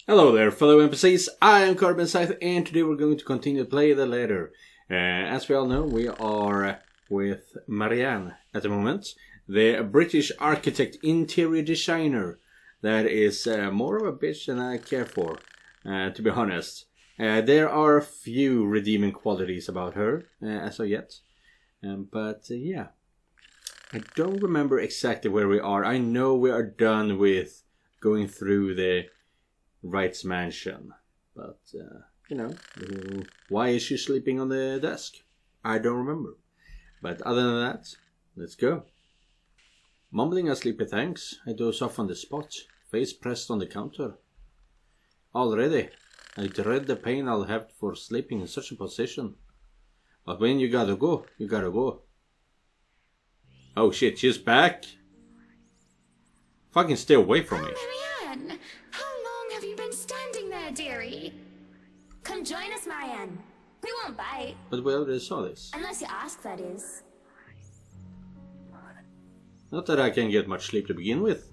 Hello there, fellow NPCs. I am Carbon Scythe, and today we're going to continue to play the letter. As we all know, we are with Marianne at the moment, the British architect interior designer that is more of a bitch than I care for, to be honest. There are a few redeeming qualities about her as of yet, but yeah. I don't remember exactly where we are. I know we are done with going through the Wright's mansion, but you know, why is she sleeping on the desk? I don't remember. But other than that, let's go. Mumbling a sleepy thanks, I doze off on the spot, face pressed on the counter. Already, I dread the pain I'll have for sleeping in such a position. But when you gotta go, you gotta go. Oh shit, she's back? Fucking stay away from me. Marianne! How long have you been standing there, dearie? Come join us, Marianne. We won't bite. But we already saw this. Unless you ask, that is. Not that I can get much sleep to begin with.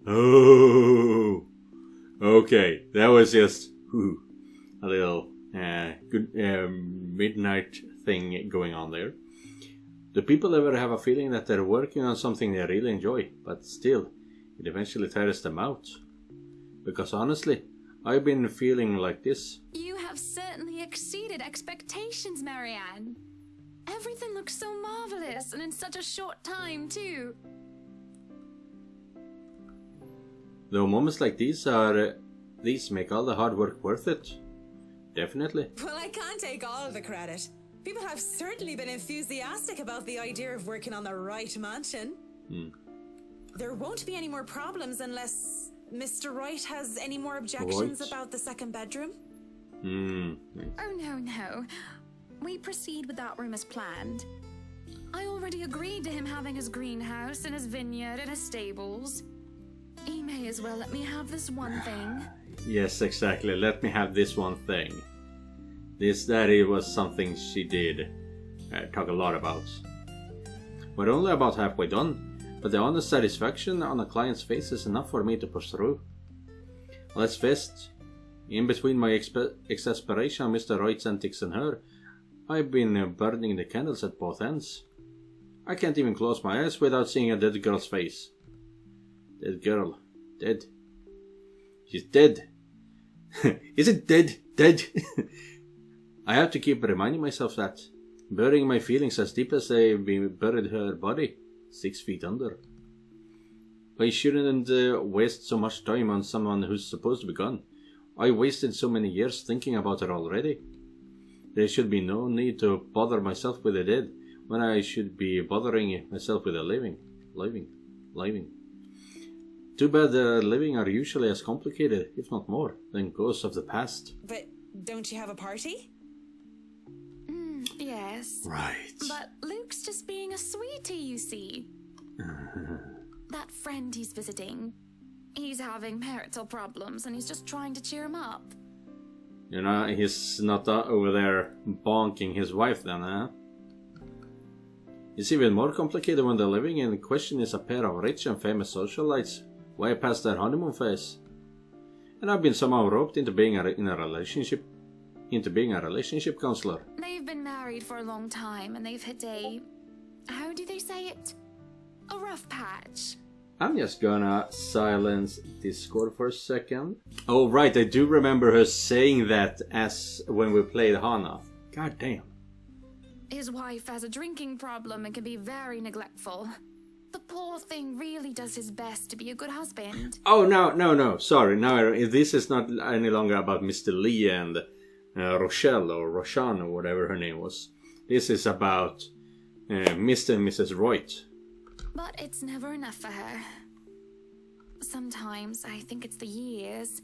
Oh, okay, that was just a little good midnight thing going on there. Do people ever have a feeling that they're working on something they really enjoy, but still, it eventually tires them out? Because honestly, I've been feeling like this. You have certainly exceeded expectations, Marianne. Everything looks so marvelous, and in such a short time, too. Though moments like these make all the hard work worth it. Definitely. Well, I can't take all of the credit. People have certainly been enthusiastic about the idea of working on the Wright mansion. There won't be any more problems unless Mr. Wright has any more objections about the second bedroom. Oh, no. We proceed with that room as planned. I already agreed to him having his greenhouse and his vineyard and his stables. He may as well let me have this one thing. Yes, exactly. Let me have this one thing. That it was something she did talk a lot about. We're only about halfway done, but the honest satisfaction on a client's face is enough for me to push through. Let's fist. In between my exasperation on Mr. Wright's antics and her, I've been burning the candles at both ends. I can't even close my eyes without seeing a dead girl's face. Dead girl. Dead. She's dead. Is it dead? Dead? I have to keep reminding myself that. Burying my feelings as deep as they've buried her body. 6 feet under. I shouldn't waste so much time on someone who's supposed to be gone. I wasted so many years thinking about her already. There should be no need to bother myself with the dead when I should be bothering myself with the living. Too bad the living are usually as complicated, if not more, than ghosts of the past. But don't you have a party? Yes. Right. But Luke's just being a sweetie, you see. That friend he's visiting, he's having marital problems and he's just trying to cheer him up. You know, he's not over there bonking his wife then, huh? It's even more complicated when the living in question is a pair of rich and famous socialites way past their honeymoon phase. And I've been somehow roped into being a relationship counselor. They've been married for a long time and they've hit a... how do they say it? A rough patch. I'm just gonna silence Discord for a second. Oh right, I do remember her saying that as when we played Hana. God damn. His wife has a drinking problem and can be very neglectful. The poor thing really does his best to be a good husband. Oh no, sorry. Now this is not any longer about Mr. Lee and Rochelle or Roshan or whatever her name was. This is about Mr. and Mrs. Wright. But it's never enough for her. Sometimes I think it's the years.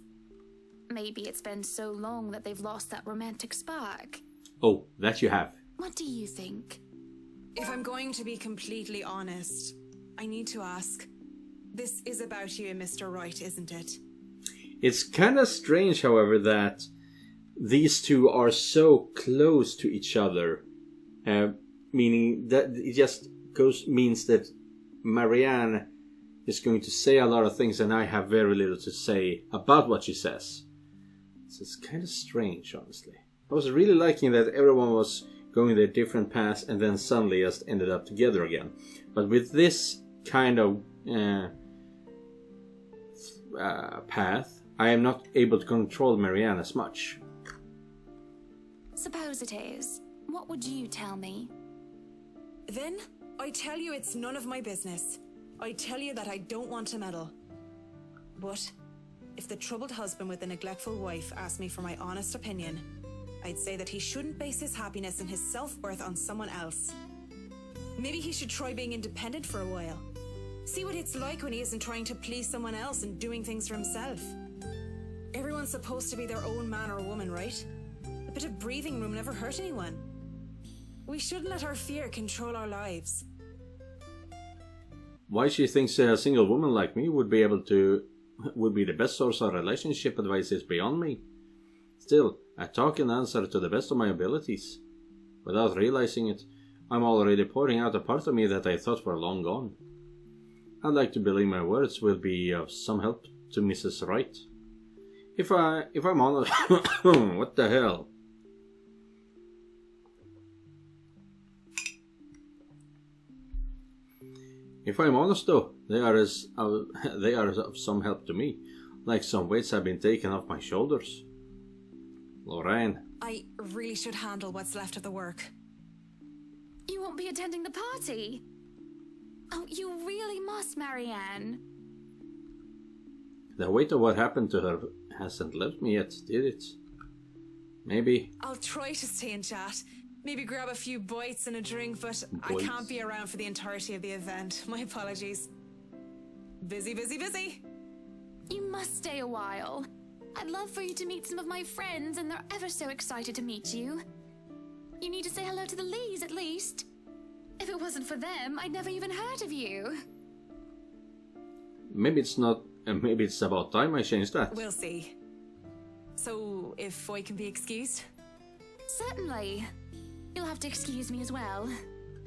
Maybe it's been so long that they've lost that romantic spark. Oh, that you have. What do you think? If I'm going to be completely honest, I need to ask. This is about you and Mr. Wright, isn't it? It's kind of strange, however, that these two are so close to each other. Meaning that it just means that Marianne is going to say a lot of things and I have very little to say about what she says. So it's kind of strange, honestly. I was really liking that everyone was going their different paths and then suddenly just ended up together again. But with this kind of path, I am not able to control Marianne as much. Suppose it is. What would you tell me? Then, I tell you it's none of my business. I tell you that I don't want to meddle. But, if the troubled husband with the neglectful wife asked me for my honest opinion, I'd say that he shouldn't base his happiness and his self-worth on someone else. Maybe he should try being independent for a while. See what it's like when he isn't trying to please someone else and doing things for himself. Everyone's supposed to be their own man or woman, right? A bit of breathing room never hurt anyone. We shouldn't let our fear control our lives. Why she thinks a single woman like me would be the best source of relationship advice is beyond me. Still, I talk and answer to the best of my abilities. Without realizing it, I'm already pouring out a part of me that I thought were long gone. I'd like to believe my words will be of some help to Mrs. Wright. If I'm honest, what the hell? If I'm honest though, they are of some help to me, like some weights have been taken off my shoulders. Lorraine. I really should handle what's left of the work. You won't be attending the party? Oh, you really must, Marianne. The weight of what happened to her hasn't left me yet, did it? Maybe. I'll try to stay and chat. Maybe grab a few bites and a drink, but I can't be around for the entirety of the event. My apologies. Busy, busy, busy. You must stay a while. I'd love for you to meet some of my friends, and they're ever so excited to meet you. You need to say hello to the Lees, at least. If it wasn't for them, I'd never even heard of you. Maybe it's not. Maybe it's about time I changed that. We'll see. So, if I can be excused? Certainly. You'll have to excuse me as well.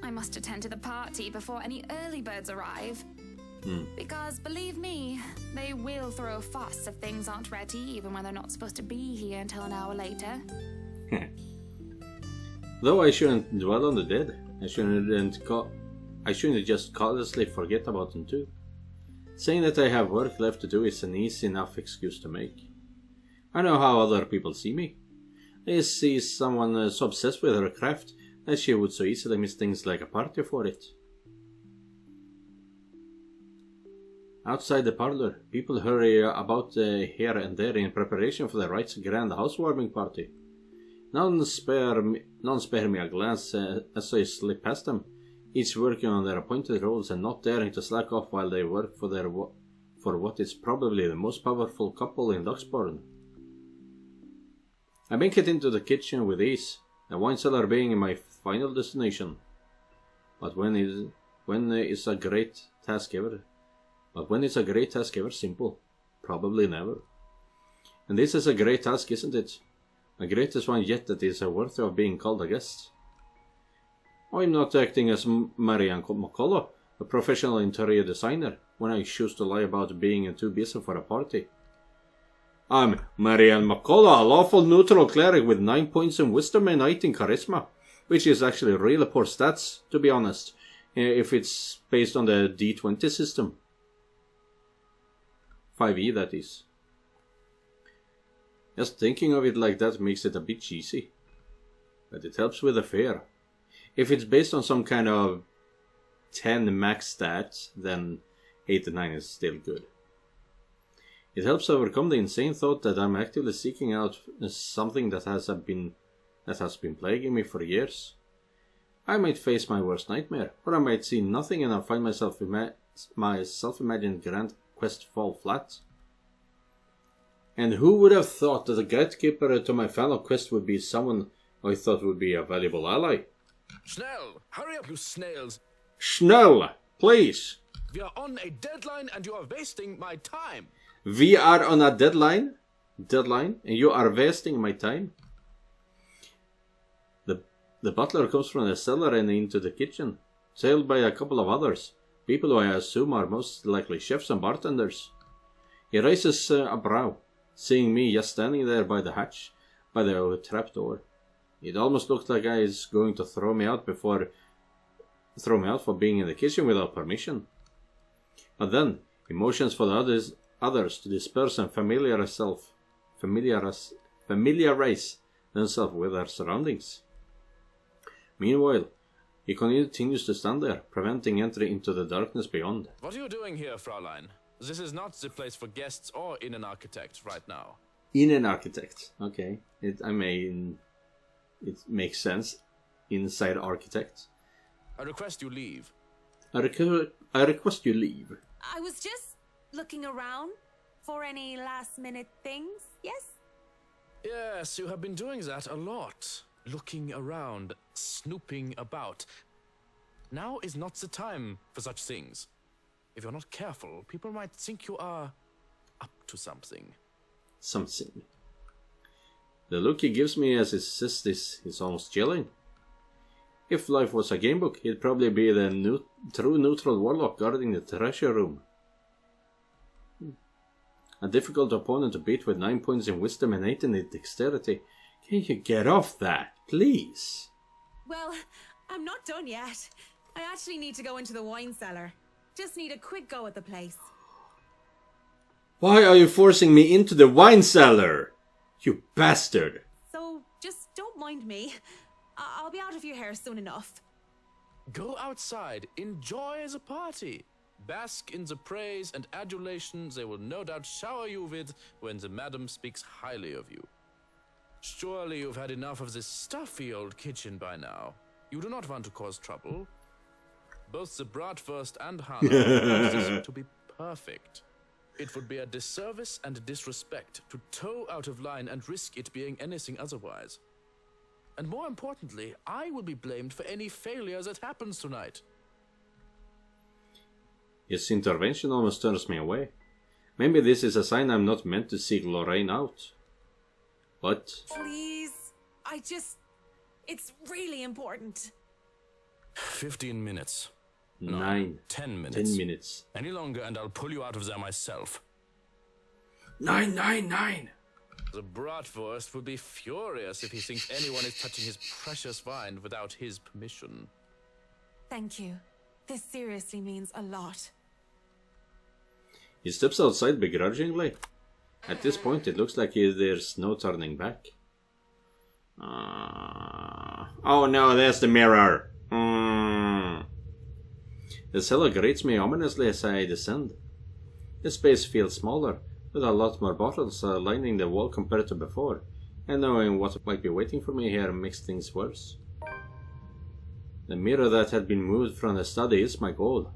I must attend to the party before any early birds arrive. Because, believe me, they will throw a fuss if things aren't ready, even when they're not supposed to be here until an hour later. Though I shouldn't dwell on the dead. I shouldn't just carelessly forget about them too. Saying that I have work left to do is an easy enough excuse to make. I know how other people see me. They see someone so obsessed with her craft that she would so easily miss things like a party for it. Outside the parlor, people hurry about here and there in preparation for the Wright's grand housewarming party. None spare me a glance as I slip past them, each working on their appointed roles and not daring to slack off while they work for what is probably the most powerful couple in Duxburn. I make it into the kitchen with ease, the wine cellar being my final destination. But when it's a great task ever simple? Probably never. And this is a great task, isn't it? The greatest one yet that is worthy of being called a guest. I'm not acting as Marianne McCullough, a professional interior designer, when I choose to lie about being too busy for a party. I'm Marianne McCullough, a lawful neutral cleric with 9 points in wisdom and 8 in charisma, which is actually really poor stats, to be honest, if it's based on the D20 system. 5e, that is. Just thinking of it like that makes it a bit cheesy. But it helps with the fear. If it's based on some kind of 10 max stats, then 8 and 9 is still good. It helps overcome the insane thought that I'm actively seeking out something that has been plaguing me for years. I might face my worst nightmare, or I might see nothing and I'll find my self-imagined grand quest fall flat. And who would have thought that the gatekeeper to my final quest would be someone I thought would be a valuable ally? Schnell! Hurry up, you snails! Schnell! Please! We are on a deadline and you are wasting my time! We are on a deadline, and you are wasting my time. The butler comes from the cellar and into the kitchen, trailed by a couple of others. People who I assume are most likely chefs and bartenders. He raises a brow, seeing me just standing there by the hatch, by the trapdoor. It almost looked like I was going to throw me out for being in the kitchen without permission. But then, he motions for the others to disperse and familiarize themselves with their surroundings. Meanwhile, he continues to stand there, preventing entry into the darkness beyond. What are you doing here, Fraulein? This is not the place for guests or in an architect right now. In an architect, okay. It makes sense. Inside architect. I request you leave. I request you leave. I was just looking around for any last-minute things, yes? Yes, you have been doing that a lot. Looking around, snooping about. Now is not the time for such things. If you're not careful, people might think you are up to something. Something. The look he gives me as he says this is almost chilling. If life was a gamebook, he'd probably be the true neutral warlock guarding the treasure room. A difficult opponent to beat with 9 points in wisdom and 8 in dexterity. Can you get off that, please? Well, I'm not done yet. I actually need to go into the wine cellar. Just need a quick go at the place. Why are you forcing me into the wine cellar? You bastard! So, just don't mind me. I'll be out of your hair soon enough. Go outside, enjoy the party. Bask in the praise and adulation they will no doubt shower you with when the madam speaks highly of you. Surely you've had enough of this stuffy old kitchen by now. You do not want to cause trouble. Both the bratwurst and Hannah to be perfect. It would be a disservice and disrespect to toe out of line and risk it being anything otherwise. And more importantly, I will be blamed for any failure that happens tonight. His intervention almost turns me away. Maybe this is a sign I'm not meant to seek Lorraine out. But... Please, it's really important. 15 minutes. No, 9. 10 minutes. 10 minutes. Any longer and I'll pull you out of there myself. 9, 9, 9! The bratwurst will be furious if he thinks anyone is touching his precious wine without his permission. Thank you. This seriously means a lot. He steps outside begrudgingly. At this point, it looks like there's no turning back. Oh no, there's the mirror! The cellar greets me ominously as I descend. The space feels smaller, with a lot more bottles lining the wall compared to before, and knowing what might be waiting for me here makes things worse. The mirror that had been moved from the study is my goal.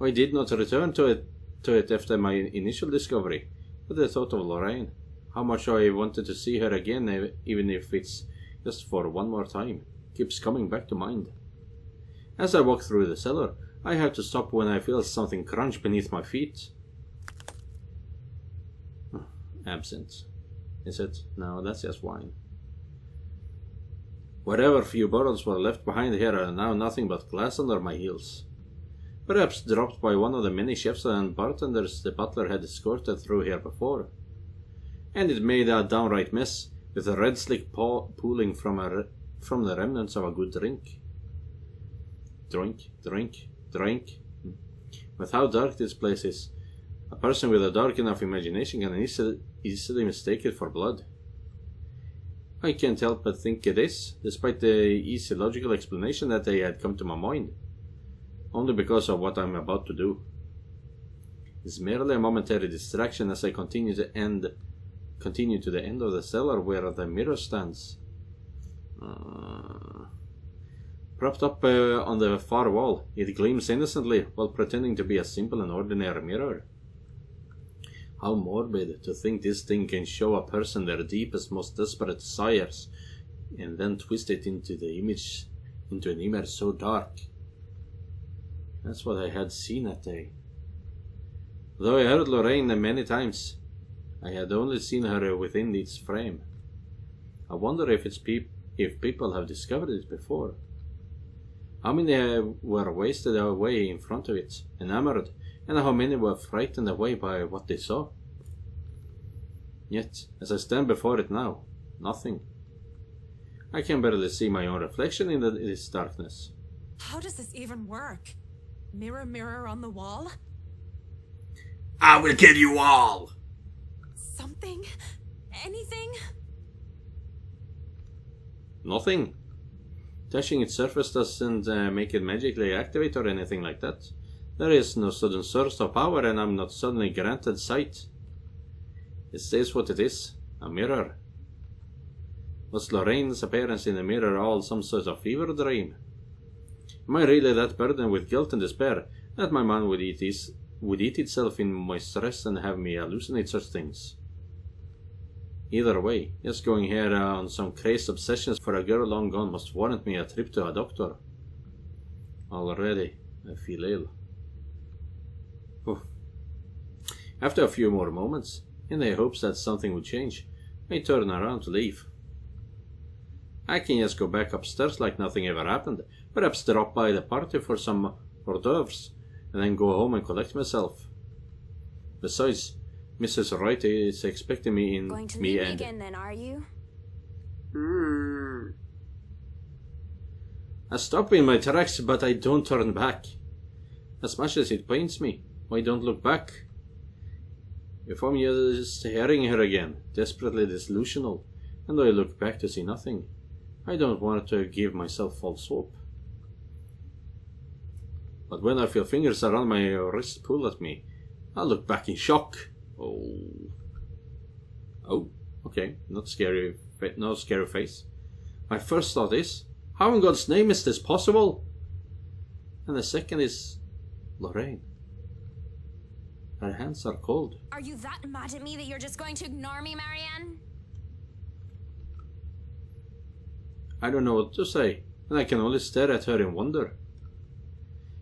I did not return to it after my initial discovery, but the thought of Lorraine, how much I wanted to see her again, even if it's just for one more time, keeps coming back to mind. As I walk through the cellar, I have to stop when I feel something crunch beneath my feet. Absinthe. Is it? No, that's just wine. Whatever few bottles were left behind here are now nothing but glass under my heels. Perhaps dropped by one of the many chefs and bartenders the butler had escorted through here before. And it made a downright mess, with a red slick pooling from the remnants of a good drink. Drink. With how dark this place is, a person with a dark enough imagination can easily mistake it for blood. I can't help but think it is, despite the easy logical explanation that they had come to my mind, only because of what I'm about to do. It's merely a momentary distraction as I continue to the end of the cellar where the mirror stands. Propped up on the far wall, it gleams innocently while pretending to be a simple and ordinary mirror. How morbid to think this thing can show a person their deepest, most desperate desires, and then twist it into an image so dark. That's what I had seen that day. Though I heard Lorraine many times, I had only seen her within its frame. I wonder if people have discovered it before. How many were wasted away in front of it, enamored, and how many were frightened away by what they saw? Yet, as I stand before it now, nothing. I can barely see my own reflection in this darkness. How does this even work? Mirror, mirror on the wall? I will kill you all! Something? Anything? Nothing. Touching its surface doesn't make it magically activate or anything like that. There is no sudden source of power and I'm not suddenly granted sight. It stays what it is, a mirror. Was Lorraine's appearance in the mirror all some sort of fever dream? Am I really that burdened with guilt and despair that my mind would eat itself in my stress and have me hallucinate such things? Either way, just going here on some crazy obsessions for a girl long gone must warrant me a trip to a doctor. Already, I feel ill. After a few more moments, in the hopes that something would change, I turn around to leave. I can just go back upstairs like nothing ever happened, perhaps drop by the party for some hors d'oeuvres, and then go home and collect myself. Besides, Mrs. Wright is expecting me in Going to leave me again then, are you? I stop in my tracks, but I don't turn back. As much as it pains me, I don't look back. If I'm just hearing her again, desperately disillusional, and I look back to see nothing, I don't want to give myself false hope. But when I feel fingers around my wrist pull at me, I look back in shock. Oh, okay, no scary face. My first thought is, how in God's name is this possible? And the second is, Lorraine. Her hands are cold. Are you that mad at me that you're just going to ignore me, Marianne? I don't know what to say, and I can only stare at her in wonder.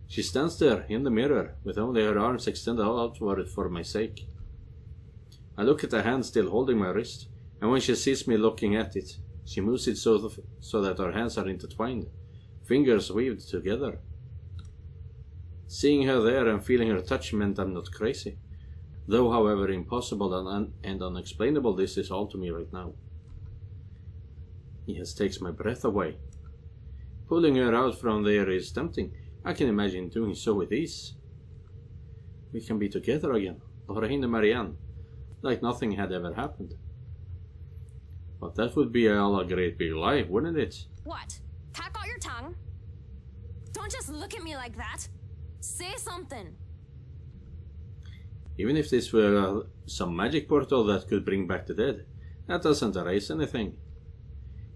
She stands there in the mirror, with only her arms extended outward for my sake. I look at the hand still holding my wrist, and when she sees me looking at it, she moves it so that our hands are intertwined, fingers weaved together. Seeing her there and feeling her touch meant I'm not crazy, though however impossible and unexplainable this is all to me right now. It just takes my breath away. Pulling her out from there is tempting. I can imagine doing so with ease. We can be together again, Lorraine and Marianne, like nothing had ever happened. But that would be all a great big lie, wouldn't it? What? Tack out your tongue? Don't just look at me like that. Say something. Even if this were some magic portal that could bring back the dead, that doesn't erase anything.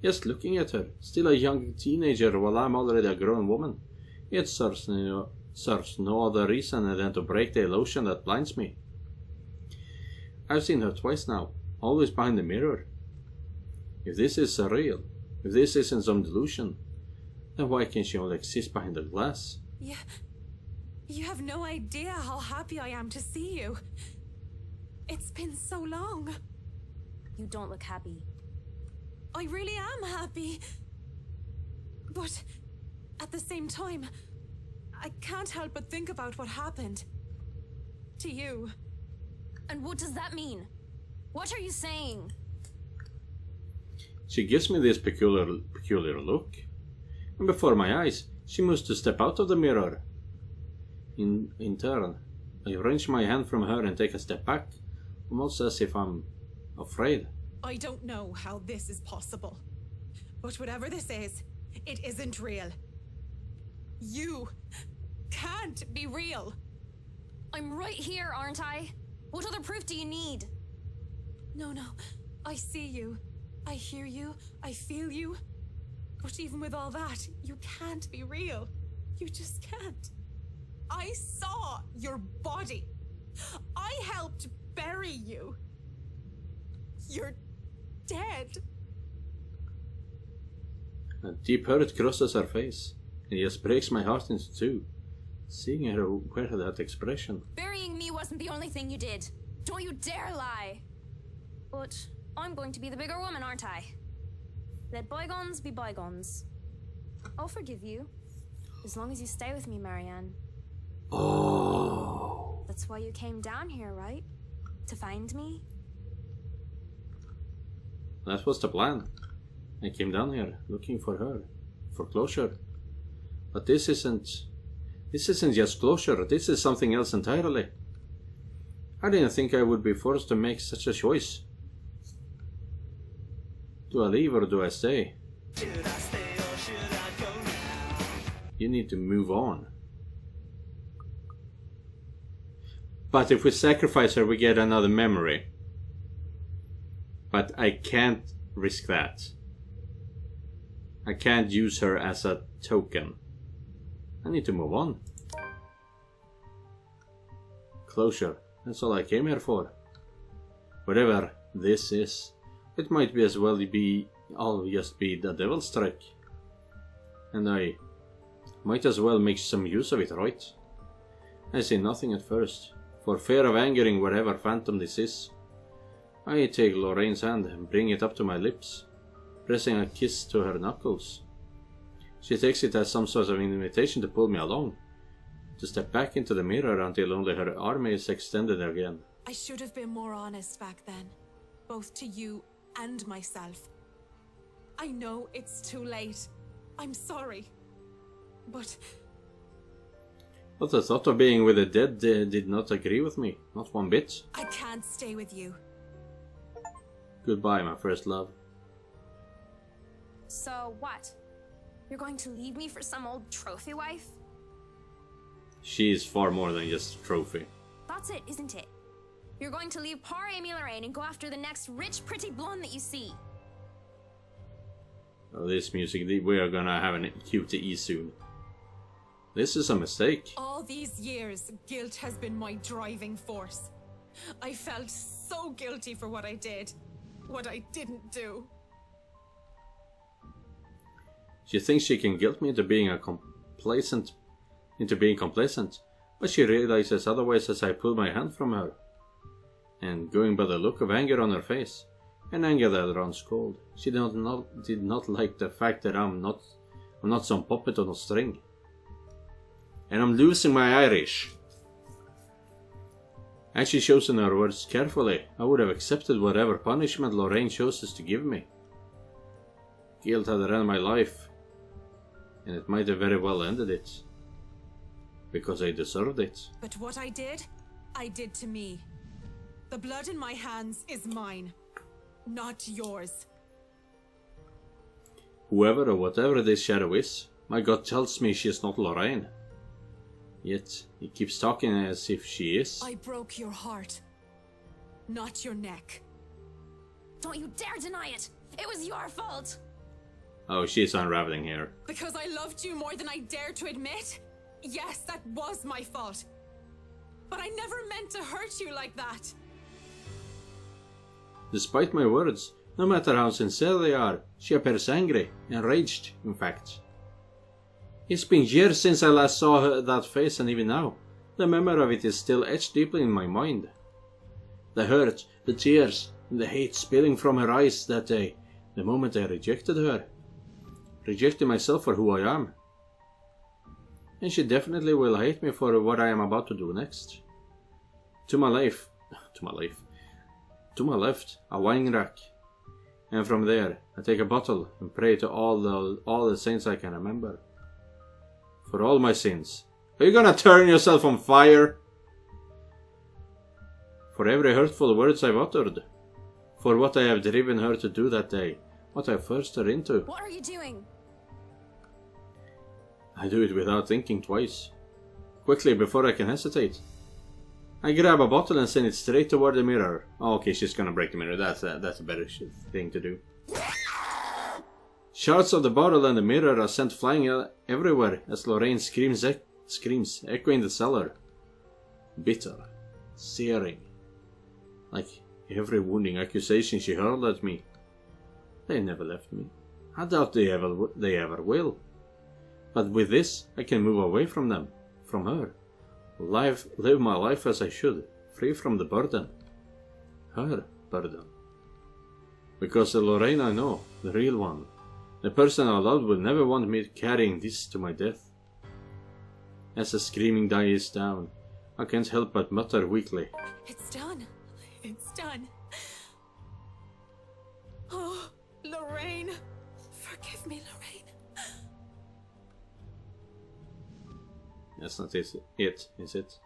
Just looking at her, still a young teenager while I'm already a grown woman, it serves no other reason than to break the illusion that blinds me. I've seen her twice now, always behind the mirror. If this is surreal, if this isn't some delusion, then why can she only exist behind the glass? Yeah, you have no idea how happy I am to see you. It's been so long. You don't look happy. I really am happy. But at the same time, I can't help but think about what happened to you. And what does that mean? What are you saying? She gives me this peculiar look, and before my eyes, she moves to step out of the mirror. In turn, I wrench my hand from her and take a step back, almost as if I'm afraid. I don't know how this is possible, but whatever this is, it isn't real. You can't be real. I'm right here, aren't I? What other proof do you need? No, I see you. I hear you. I feel you. But even with all that, you can't be real. You just can't. I saw your body. I helped bury you. You're dead. A deep hurt crosses her face, and it just breaks my heart into two, seeing her wear that expression. Burying me wasn't the only thing you did. Don't you dare lie. But I'm going to be the bigger woman, aren't I? Let bygones be bygones. I'll forgive you. As long as you stay with me, Marianne. Oh. That's why you came down here, right? To find me? That was the plan. I came down here looking for her, for closure. But this isn't just closure, this is something else entirely. I didn't think I would be forced to make such a choice. Do I leave or do I stay? Should I stay or should I go now? You need to move on. But if we sacrifice her, we get another memory. But I can't risk that. I can't use her as a token. I need to move on. Closure. That's all I came here for. Whatever this is, it might be as well be all just be the devil's trick. And I might as well make some use of it, right? I say nothing at first, for fear of angering whatever phantom this is. I take Lorraine's hand and bring it up to my lips, pressing a kiss to her knuckles. She takes it as some sort of invitation to pull me along, to step back into the mirror until only her arm is extended again. I should have been more honest back then, both to you and myself. I know it's too late. I'm sorry. But the thought of being with the dead did not agree with me, not one bit. I can't stay with you. Goodbye, my first love. So what? You're going to leave me for some old trophy wife? She is far more than just a trophy. That's it, isn't it? You're going to leave poor Amy Lorraine and go after the next rich, pretty blonde that you see. Oh, this music, we are gonna have a QTE soon. This is a mistake. All these years, guilt has been my driving force. I felt so guilty for what I did, what I didn't do. She thinks she can guilt me into being complacent, but she realizes otherwise as I pull my hand from her. And going by the look of anger on her face, an anger that runs cold, she did not like the fact that I'm not some puppet on a string. And I'm losing my Irish. Had she chosen her words carefully, I would have accepted whatever punishment Lorraine chooses to give me. Guilt had run my life, and it might have very well ended it. Because I deserved it. But what I did to me. The blood in my hands is mine, not yours. Whoever or whatever this shadow is, my gut tells me she is not Lorraine. Yet, he keeps talking as if she is. I broke your heart, not your neck. Don't you dare deny it! It was your fault! Oh, she's unraveling here. Because I loved you more than I dared to admit? Yes, that was my fault. But I never meant to hurt you like that. Despite my words, no matter how sincere they are, she appears angry, enraged, in fact. It's been years since I last saw that face, and even now, the memory of it is still etched deeply in my mind. The hurt, the tears, and the hate spilling from her eyes that day, the moment I rejected her. Rejected myself for who I am. And she definitely will hate me for what I am about to do next. To my left, a wine rack. And from there, I take a bottle and pray to all the saints I can remember. For all my sins. Are you gonna turn yourself on fire? For every hurtful words I've uttered. For what I have driven her to do that day. What I forced her into. What are you doing? I do it without thinking twice. Quickly, before I can hesitate. I grab a bottle and send it straight toward the mirror. Oh, okay, she's gonna break the mirror. That's a better thing to do. Shards of the bottle and the mirror are sent flying everywhere as Lorraine screams, echoing the cellar. Bitter, searing, like every wounding accusation she hurled at me. They never left me. I doubt they ever will. But with this, I can move away from them, from her. Live my life as I should, free from the burden. Her burden. Because the Lorraine I know, the real one, the person I loved, will never want me carrying this to my death. As the screaming dies down, I can't help but mutter weakly. It's done. It's done. Oh, Lorraine. Forgive me, Lorraine. That's not it, is it?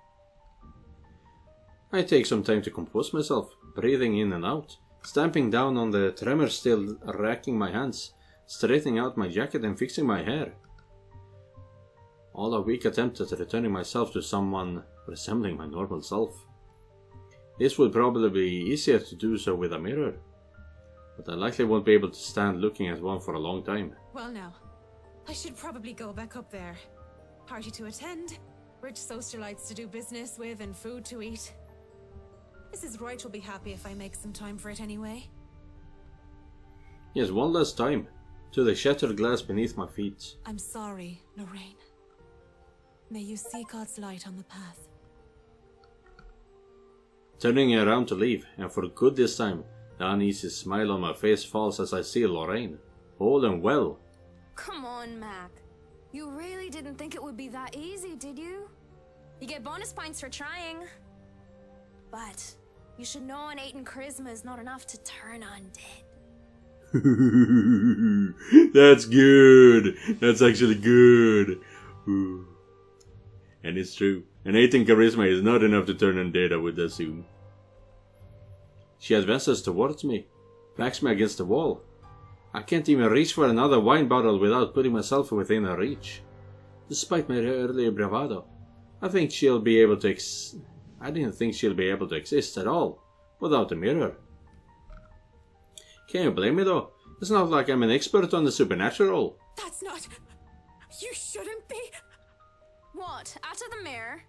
I take some time to compose myself, breathing in and out, stamping down on the tremor still racking my hands, straightening out my jacket and fixing my hair. All a weak attempt at returning myself to someone resembling my normal self. This would probably be easier to do so with a mirror, but I likely won't be able to stand looking at one for a long time. Well now, I should probably go back up there. Party to attend, rich socialites to do business with, and food to eat. Mrs. Wright will be happy if I make some time for it anyway. Yes, one last time, to the shattered glass beneath my feet. I'm sorry, Lorraine. May you see God's light on the path. Turning around to leave, and for good this time, the uneasy smile on my face falls as I see Lorraine, whole and well. Come on, Mac. You really didn't think it would be that easy, did you? You get bonus points for trying. But you should know an 8 in charisma is not enough to turn undead. That's good. That's actually good. Ooh. And it's true. An 8 in charisma is not enough to turn undead, I would assume. She advances towards me, backs me against the wall. I can't even reach for another wine bottle without putting myself within her reach. Despite my earlier bravado, I think she'll be able to I didn't think she'll be able to exist at all without a mirror. Can you blame me though? It's not like I'm an expert on the supernatural. That's not... You shouldn't be... What? Out of the mirror?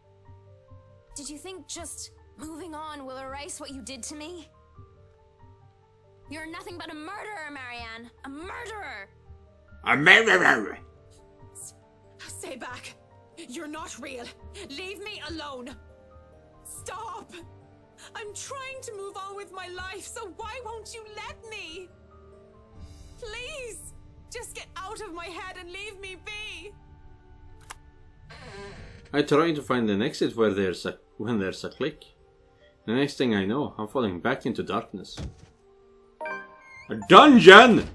Did you think just moving on will erase what you did to me? You're nothing but a murderer, Marianne. A murderer! A murderer! Stay back. You're not real. Leave me alone. Stop. I'm trying to move on with my life, so why won't you let me? Please, just get out of my head and leave me be. I try to find an exit when there's a click. The next thing I know, I'm falling back into darkness. A dungeon!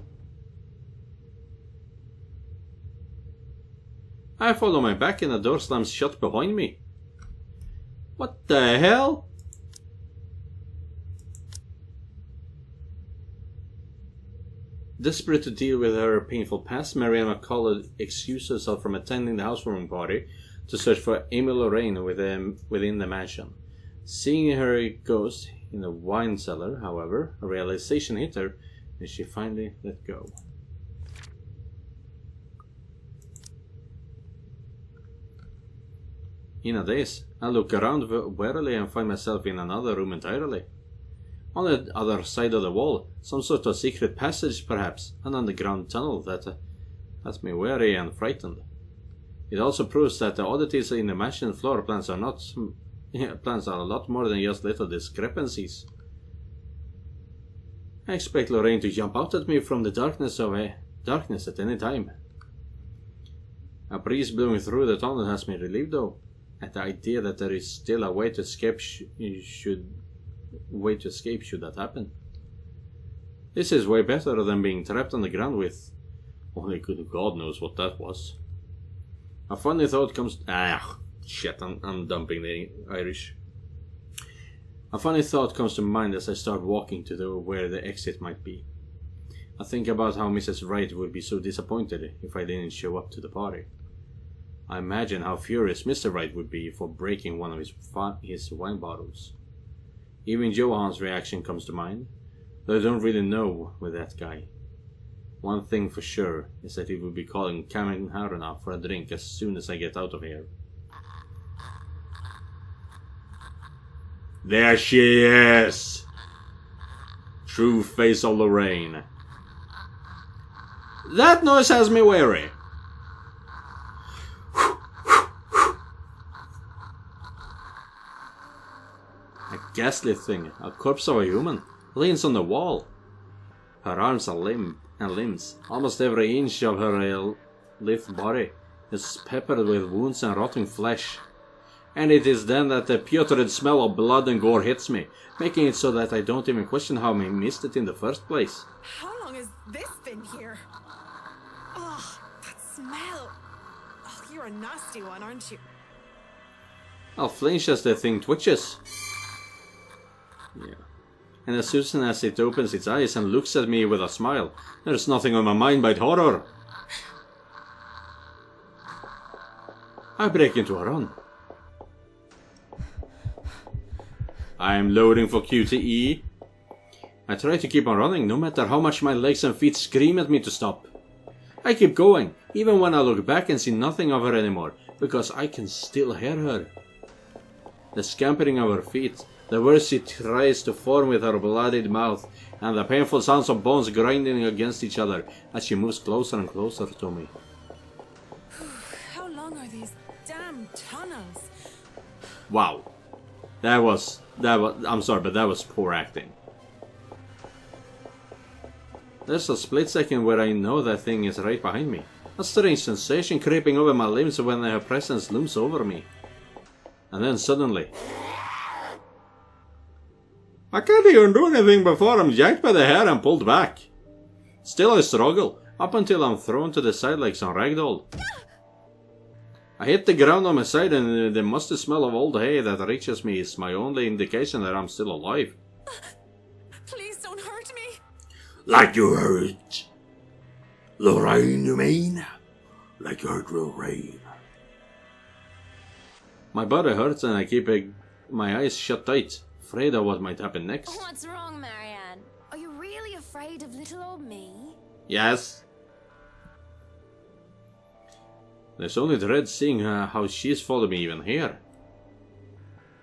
I fall on my back and the door slams shut behind me. What the hell? Desperate to deal with her painful past, Marianne McCullough excused herself from attending the housewarming party to search for Amy Lorraine within the mansion. Seeing her ghost in the wine cellar, however, a realization hit her and she finally let go. In a daze, I look around warily and find myself in another room entirely. On the other side of the wall, some sort of secret passage perhaps, an underground tunnel that has me wary and frightened. It also proves that the oddities in the mansion floor plans are a lot more than just little discrepancies. I expect Lorraine to jump out at me from the darkness at any time. A breeze blowing through the tunnel has me relieved though, at the idea that there is still a way to escape should that happen. This is way better than being trapped on the ground with only good God knows what that was. A funny thought comes... I'm dumping the Irish. A funny thought comes to mind as I start walking to where the exit might be. I think about how Mrs. Wright would be so disappointed if I didn't show up to the party. I imagine how furious Mr. Wright would be for breaking one of his wine bottles. Even Johan's reaction comes to mind, though I don't really know with that guy. One thing for sure is that he will be calling Kamen Haruna for a drink as soon as I get out of here. There she is! True face of Lorraine. That noise has me wary. A ghastly thing, a corpse of a human, leans on the wall. Her arms and limbs, almost every inch of her lithe body, is peppered with wounds and rotting flesh. And it is then that the putrid smell of blood and gore hits me, making it so that I don't even question how I missed it in the first place. How long has this been here? Oh, that smell. Oh, you're a nasty one, aren't you? I'll flinch as the thing twitches. Yeah. And as soon as it opens its eyes and looks at me with a smile, there's nothing on my mind but horror. I break into a run. I am loading for QTE. I try to keep on running, no matter how much my legs and feet scream at me to stop. I keep going, even when I look back and see nothing of her anymore, because I can still hear her. The scampering of her feet, the words she tries to form with her bloodied mouth, and the painful sounds of bones grinding against each other as she moves closer and closer to me. How long are these damn tunnels? Wow. That was, I'm sorry, but that was poor acting. There's a split second where I know that thing is right behind me. A strange sensation creeping over my limbs when her presence looms over me. And then suddenly... I can't even do anything before I'm yanked by the hair and pulled back. Still I struggle, up until I'm thrown to the side like some ragdoll. I hit the ground on my side, and the musty smell of old hay that reaches me is my only indication that I'm still alive. Please don't hurt me. Like you hurt Lorraine, you mean? Like you hurt Lorraine. My body hurts and I keep my eyes shut tight, afraid of what might happen next. What's wrong, Marianne? Are you really afraid of little old me? Yes. There's only dread seeing how she's followed me even here.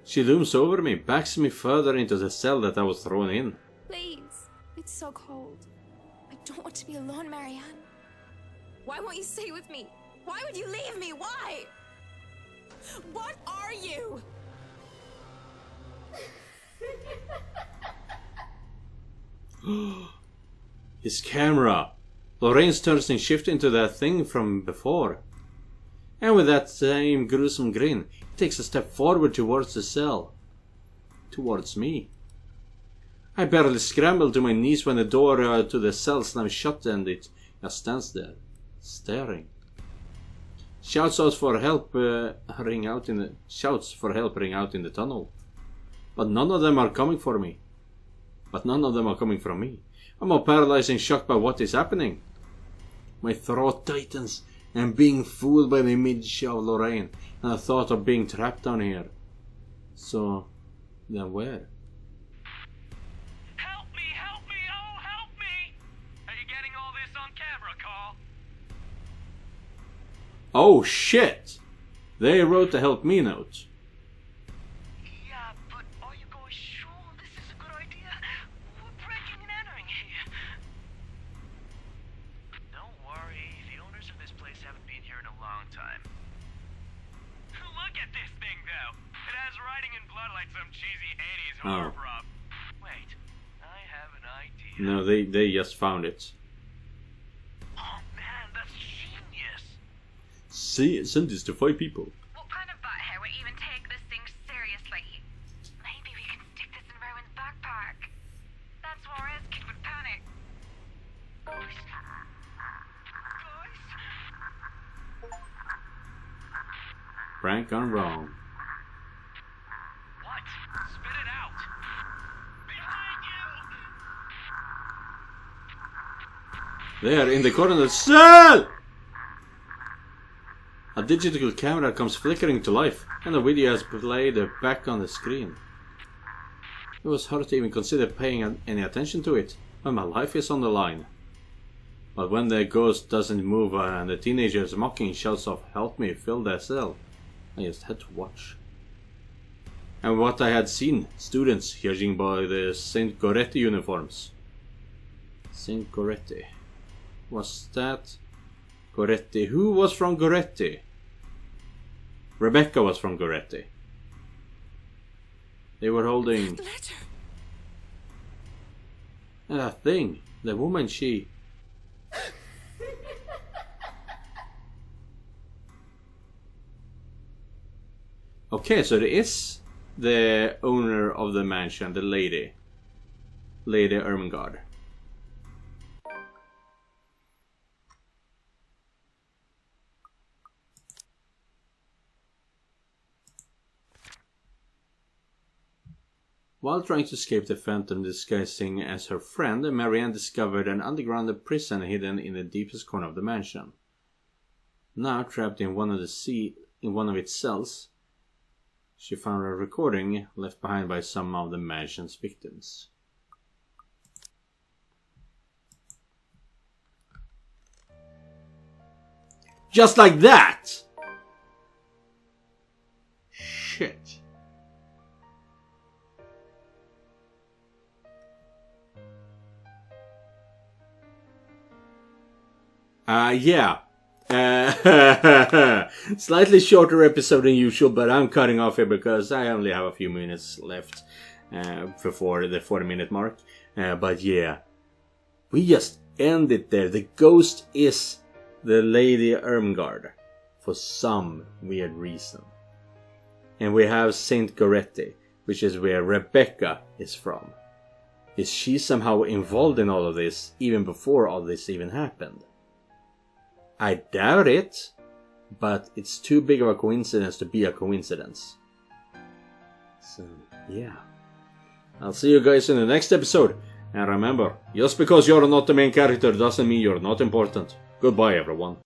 She looms over me, backs me further into the cell that I was thrown in. Please, it's so cold. I don't want to be alone, Marianne. Why won't you stay with me? Why would you leave me? Why? What are you? His camera. Lorraine's turns and shift into that thing from before. And with that same gruesome grin, he takes a step forward towards the cell. Towards me. I barely scramble to my knees when the door to the cell slams shut and it just stands there, staring. Shouts for help ring out in the tunnel. But none of them are coming for me. But none of them are coming from me. I'm all paralyzed and shocked by what is happening. My throat tightens. And being fooled by the image of Lorraine and the thought of being trapped down here. So, then where? Help me! Oh, help me! Are you getting all this on camera, Carl? Oh shit! They wrote the help me note. Yeah, but are you guys sure this is a good idea? We're breaking and entering here. Don't worry, the owners of this place haven't been here in a long time. Look at this thing, though. It has writing in blood like some cheesy 80s horror prop. Wait, I have an idea. No, they just found it. Oh man, that's genius. Send this to 5 people. What kind of butthead would even take this thing seriously? Maybe we can stick this in Rowan's backpack. That's where his kid would panic. Prank gone wrong. What? Spit it out. Behind you! There, in the corner of the cell! A digital camera comes flickering to life, and the video has played back on the screen. It was hard to even consider paying any attention to it, when my life is on the line. But when the ghost doesn't move and the teenagers mocking shouts of "Help me" fill their cell, I just had to watch. And what I had seen, students, judging by the St. Goretti uniforms. St. Goretti. Was that Goretti? Who was from Goretti? Rebecca was from Goretti. They were holding Letter. that thing. The woman, she... Okay, so it is the owner of the mansion, the Lady Ermengarde. While trying to escape the Phantom disguising as her friend, Marianne discovered an underground prison hidden in the deepest corner of the mansion. Now trapped in one of its cells, she found a recording left behind by some of the mansion's victims. Just like that! Shit. Yeah. Slightly shorter episode than usual, but I'm cutting off here because I only have a few minutes left before the 40-minute mark. But yeah, we just end it there. The ghost is the Lady Ermengarde for some weird reason. And we have Saint Goretti, which is where Rebecca is from. Is she somehow involved in all of this even before all this even happened? I doubt it, but it's too big of a coincidence to be a coincidence. So, yeah. I'll see you guys in the next episode. And remember, just because you're not the main character doesn't mean you're not important. Goodbye, everyone.